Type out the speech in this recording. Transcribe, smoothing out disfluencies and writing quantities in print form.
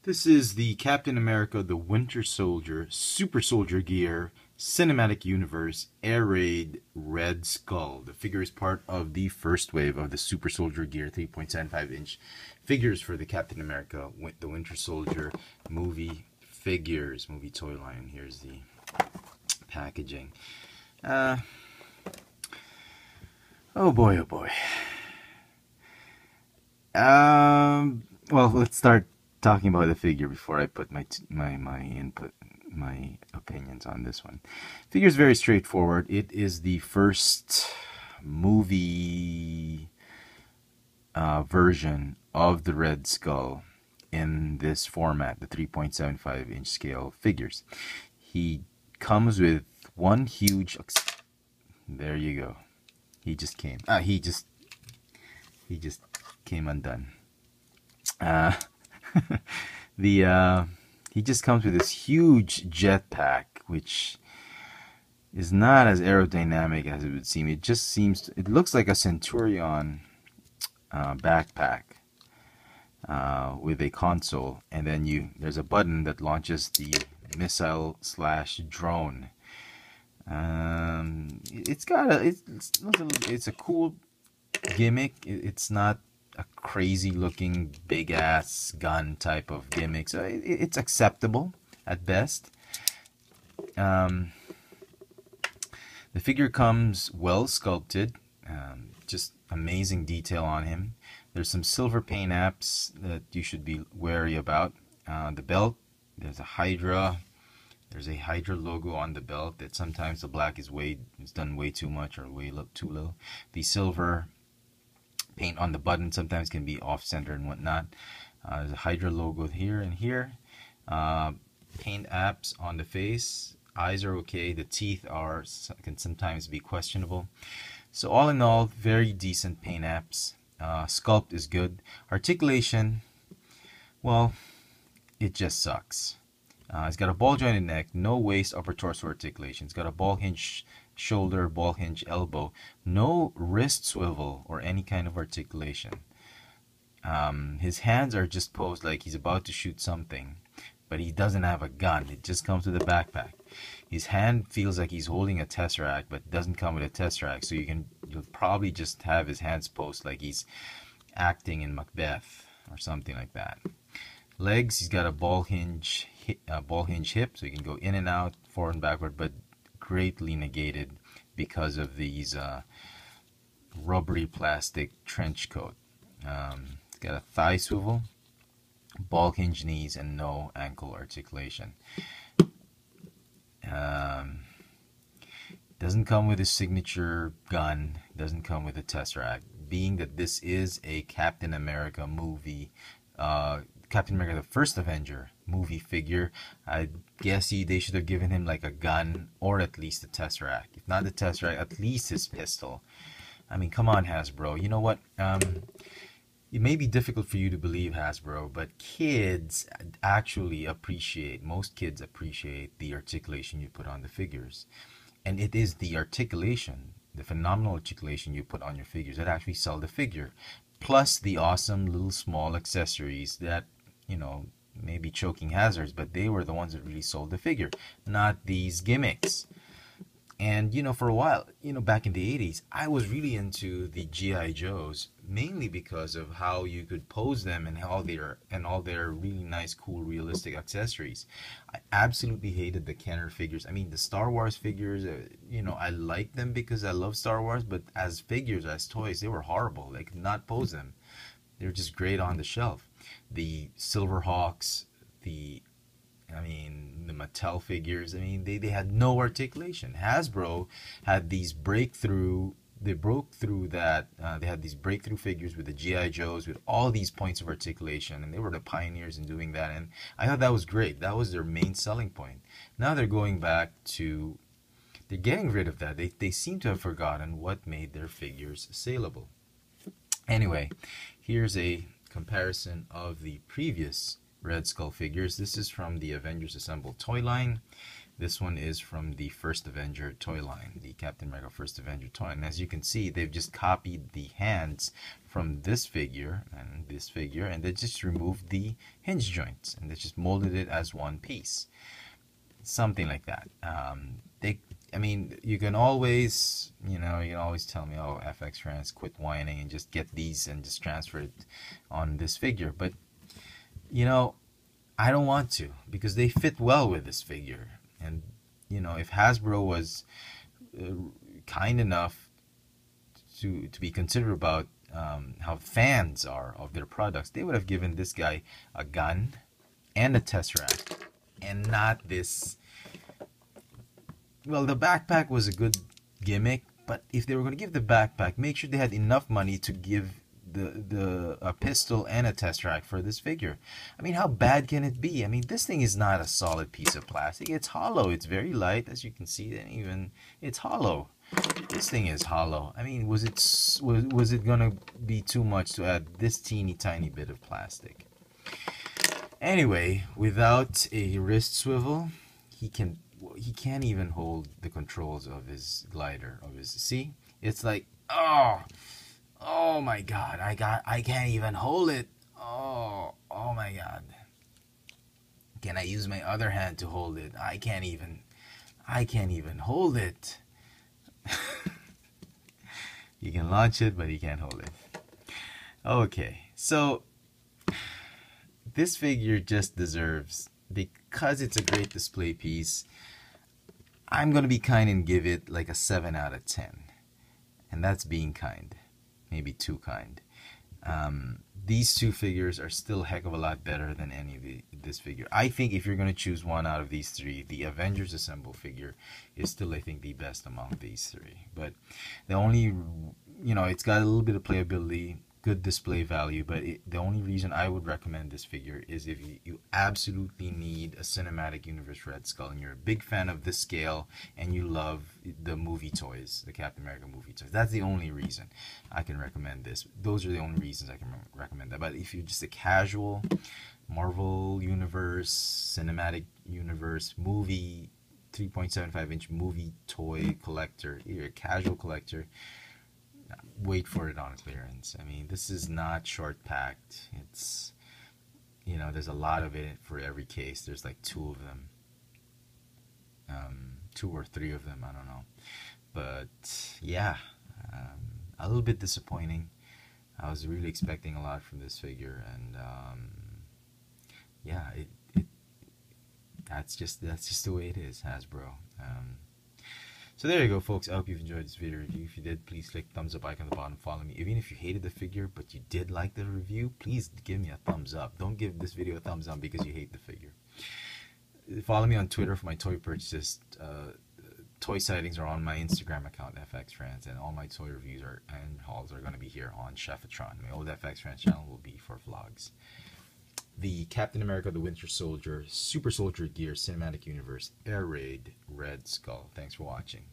This is the Captain America, the Winter Soldier, Super Soldier Gear, Cinematic Universe, Air Raid, Red Skull. The figure is part of the first wave of the Super Soldier Gear 3.75-inch figures for the Captain America, the Winter Soldier movie figures, movie toy line. Here's the packaging. Oh boy, oh boy. Well, let's start talking about the figure before I put my opinions on this one. Figure is very straightforward. It is the first movie version of the Red Skull in this format, the 3.75-inch scale figures. He comes with one huge. There you go. He just came. He just came undone. He just comes with this huge jetpack, which is not as aerodynamic as it would seem. It just seems, it looks like a Centurion backpack with a console, and then there's a button that launches the missile/drone. It's a cool gimmick. It's not a crazy looking big ass gun type of gimmick, so it's acceptable at best. The figure comes well sculpted, just amazing detail on him. There's some silver paint apps that you should be wary about. The belt, there's a Hydra logo on the belt that sometimes the black is done way too much or too little. The silver paint on the button sometimes can be off center and whatnot. There's a Hydra logo here and here. Paint apps on the face. Eyes are okay. The teeth can sometimes be questionable. So all in all, very decent paint apps. Sculpt is good. Articulation, well, it just sucks. It's got a ball jointed neck, no waist, upper torso articulation. It's got a ball hinge shoulder, ball hinge elbow, no wrist swivel or any kind of articulation. His hands are just posed like he's about to shoot something, but he doesn't have a gun. It just comes with a backpack. His hand feels like he's holding a tesseract, but it doesn't come with a tesseract, so you'll probably just have his hands posed like he's acting in Macbeth or something like that. Legs, he's got a ball hinge hip, so you can go in and out, forward and backward, but greatly negated because of these rubbery plastic trench coat. It's got a thigh swivel, ball hinge knees, and no ankle articulation. Doesn't come with a signature gun, doesn't come with a tesseract. Being that this is a Captain America movie, Captain America the First Avenger movie figure, I guess they should have given him like a gun or at least a tesseract. If not the tesseract, at least his pistol. I mean, come on, Hasbro. You know what? It may be difficult for you to believe, Hasbro, but most kids appreciate the articulation you put on the figures. And it is the articulation, the phenomenal articulation you put on your figures that actually sell the figure. Plus the awesome little small accessories that, may be choking hazards, but they were the ones that really sold the figure, not these gimmicks. And, for a while, back in the 80s, I was really into the G.I. Joes, mainly because of how you could pose them and all their really nice, cool, realistic accessories. I absolutely hated the Kenner figures. I mean, the Star Wars figures, I liked them because I love Star Wars, but as figures, as toys, they were horrible. I could not pose them. They were just great on the shelf. The Silverhawks, the Mattel figures, they had no articulation. Hasbro had these they broke through that. They had these breakthrough figures with the G.I. Joes with all these points of articulation, and they were the pioneers in doing that, and I thought that was great. That was their main selling point. Now they're getting rid of that. They seem to have forgotten what made their figures saleable. Anyway, here's a comparison of the previous Red Skull figures. This is from the Avengers Assemble toy line. This one is from the First Avenger toy line, the Captain America First Avenger toy. And as you can see, they've just copied the hands from this figure, and they just removed the hinge joints, and they just molded it as one piece. Something like that. I mean, you can always, you can always tell me, oh, FX Trans, quit whining and just get these and just transfer it on this figure. But, I don't want to, because they fit well with this figure. And, if Hasbro was kind enough to be considerate about how fans are of their products, they would have given this guy a gun and a Tesseract, and not this. Well, the backpack was a good gimmick, but if they were going to give the backpack, make sure they had enough money to give a pistol and a Tesseract for this figure. I mean, how bad can it be? I mean, this thing is not a solid piece of plastic. It's hollow. It's very light, as you can see. And even it's hollow. This thing is hollow. I mean, was it gonna be too much to add this teeny tiny bit of plastic? Anyway, without a wrist swivel, he can't even hold the controls of his glider, see? It's like, oh my god, I can't even hold it. Oh my god. Can I use my other hand to hold it? I can't even hold it. You can launch it, but you can't hold it. Okay, so this figure just deserves, because it's a great display piece, I'm going to be kind and give it like a 7 out of 10. And that's being kind. Maybe too kind. These two figures are still a heck of a lot better than any of this figure. I think if you're going to choose one out of these three, the Avengers Assemble figure is still, I think, the best among these three. But the only, it's got a little bit of playability, good display value, but the only reason I would recommend this figure is if you absolutely need a cinematic universe Red Skull, and you're a big fan of this scale, and you love the movie toys, the Captain America movie toys. That's the only reason I can recommend this. Those are the only reasons I can recommend that. But if you're just a casual Marvel Universe, cinematic universe, movie, 3.75-inch movie toy collector, you're a casual collector, wait for it on clearance. I mean, this is not short packed. It's, there's a lot of it for every case. There's like 2 of them, 2 or 3 of them, I don't know. But yeah, a little bit disappointing. I was really expecting a lot from this figure, and yeah, that's just the way it is, Hasbro. So there you go, folks. I hope you've enjoyed this video review. If you did, please click the thumbs up icon on the bottom. Follow me. Even if you hated the figure, but you did like the review, please give me a thumbs up. Don't give this video a thumbs up because you hate the figure. Follow me on Twitter for my toy purchases. Toy sightings are on my Instagram account, FX Trans, and all my toy reviews and hauls are going to be here on Chefatron. My old FX Trans channel will be for vlogs. The Captain America the Winter Soldier Super Soldier Gear Cinematic Universe Air Raid Red Skull. Thanks for watching.